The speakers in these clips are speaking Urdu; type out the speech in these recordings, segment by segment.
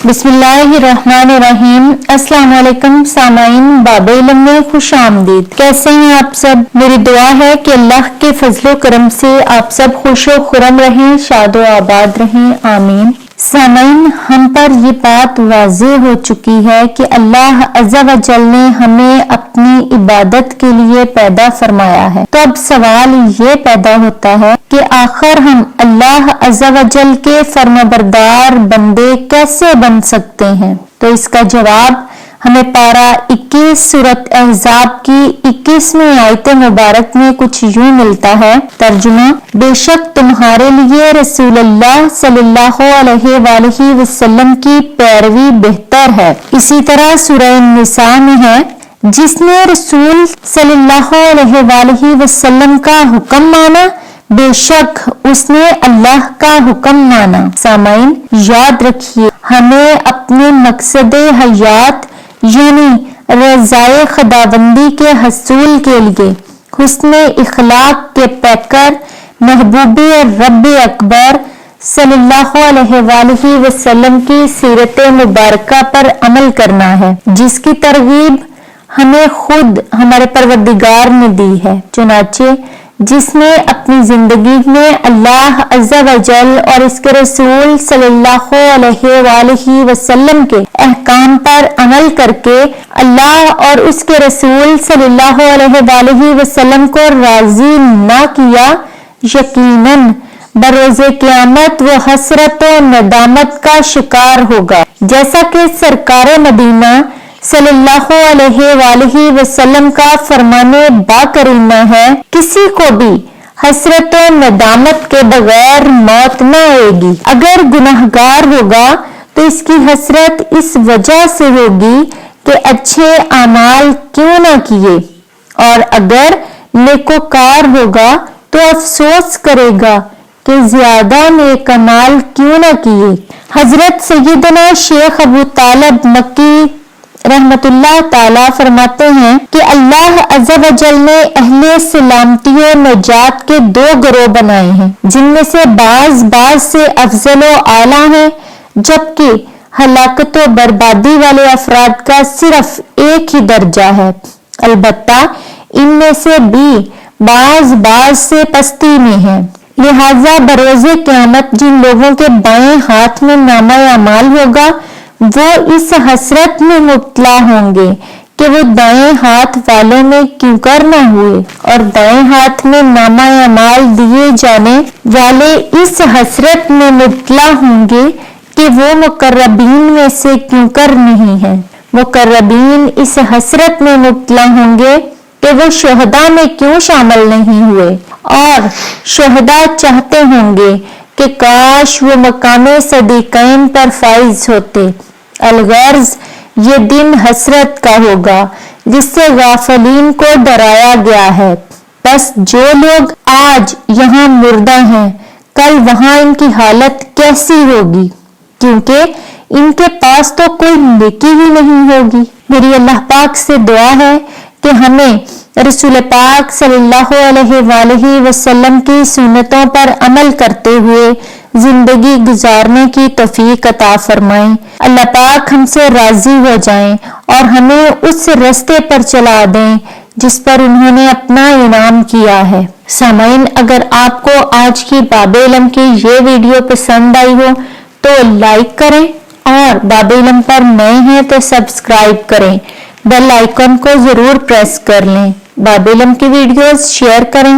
بسم اللہ الرحمن الرحیم۔ السلام علیکم سامعین، باب علم میں خوش آمدید۔ کیسے ہیں آپ سب؟ میری دعا ہے کہ اللہ کے فضل و کرم سے آپ سب خوش و خرم رہیں، شاد و آباد رہیں، آمین۔ سامعین، ہم پر یہ بات واضح ہو چکی ہے کہ اللہ عز و جل نے ہمیں اپنی عبادت کے لیے پیدا فرمایا ہے۔ تو اب سوال یہ پیدا ہوتا ہے کہ آخر ہم اللہ عز و جل کے فرمانبردار بندے کیسے بن سکتے ہیں؟ تو اس کا جواب ہمیں پارہ 21 سورۃ احزاب کی 21ویں آیت مبارک میں کچھ یوں ملتا ہے۔ ترجمہ: بے شک تمہارے لیے رسول اللہ صلی اللہ علیہ وآلہ وسلم کی پیروی بہتر ہے۔ اسی طرح سورہ النساء میں ہے، جس نے رسول صلی اللہ علیہ وآلہ وسلم کا حکم مانا، بے شک اس نے اللہ کا حکم مانا۔ سامعین، یاد رکھیے، ہمیں اپنے مقصد حیات یعنی رضائے خداوندی کے حصول کے لیے حسن اخلاق کے پیکر محبوب رب اکبر صلی اللہ علیہ وآلہ وسلم کی سیرت مبارکہ پر عمل کرنا ہے، جس کی ترغیب ہمیں خود ہمارے پروردگار نے دی ہے۔ چنانچہ جس نے اپنی زندگی میں اللہ عز و جل اور اس کے رسول صلی اللہ علیہ وآلہ وسلم کے احکام پر عمل کر کے اللہ اور اس کے رسول صلی اللہ علیہ وآلہ وسلم کو راضی نہ کیا، یقیناً بروز قیامت وہ حسرت و ندامت کا شکار ہوگا۔ جیسا کہ سرکار مدینہ صلی اللہ علیہ وآلہ وسلم کا فرمان باکریمہ ہے، کسی کو بھی حسرت و ندامت کے بغیر موت نہ آئے گی۔ اگر گناہگار ہوگا تو اس کی حسرت اس وجہ سے ہوگی کہ اچھے اعمال کیوں نہ کیے، اور اگر نیکوکار ہوگا تو افسوس کرے گا کہ زیادہ نیک اعمال کیوں نہ کیے۔ حضرت سیدنا شیخ ابو طالب مکی رحمت اللہ تعالی فرماتے ہیں کہ اللہ عز و جل نے اہل سلامتی و نجات کے 2 گروہ بنائے ہیں، جن میں سے بعض سے افضل و اعلیٰ ہیں، جبکہ ہلاکت و بربادی والے افراد کا صرف ایک ہی درجہ ہے۔ البتہ ان میں سے بھی بعض سے پستی میں ہیں۔ لہذا بروز قیامت جن لوگوں کے بائیں ہاتھ میں نامہ اعمال ہوگا، وہ اس حسرت میں مبتلا ہوں گے کہ وہ دائیں ہاتھ والوں میں کیوں کر نہ ہوئے، اور دائیں ہاتھ میں نامہ اعمال دیے جانے والے اس حسرت میں مبتلا ہوں گے کہ وہ مقربین میں سے کیوں کر نہیں ہیں۔ مقربین اس حسرت میں مبتلا ہوں گے کہ وہ شہداء میں کیوں شامل نہیں ہوئے، اور شہداء چاہتے ہوں گے کہ کاش وہ مقام صدیقین پر فائز ہوتے۔ الغرض یہ دن حسرت کا ہوگا جس سے غافلین کو ڈرایا گیا ہے۔ بس جو لوگ آج یہاں مردہ ہیں، کل وہاں ان کی حالت کیسی ہوگی، کیونکہ ان کے پاس تو کوئی نیکی ہی نہیں ہوگی۔ میری اللہ پاک سے دعا ہے کہ ہمیں رسول پاک صلی اللہ علیہ وآلہ وسلم کی سنتوں پر عمل کرتے ہوئے زندگی گزارنے کی توفیق عطا فرمائیں۔ اللہ پاک ہم سے راضی ہو جائیں اور ہمیں اس رستے پر چلا دیں جس پر انہوں نے اپنا انعام کیا ہے۔ سامعین، اگر آپ کو آج کی باب علم کی یہ ویڈیو پسند آئی ہو تو لائک کریں، اور باب علم پر نئے ہیں تو سبسکرائب کریں، بیل آئیکن کو ضرور پریس کر لیں، باب علم کی ویڈیوز شیئر کریں،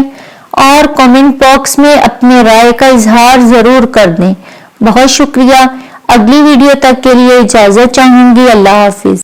اور کامنٹ باکس میں اپنے رائے کا اظہار ضرور کر دیں۔ بہت شکریہ۔ اگلی ویڈیو تک کے لیے اجازت چاہوں گی۔ اللہ حافظ۔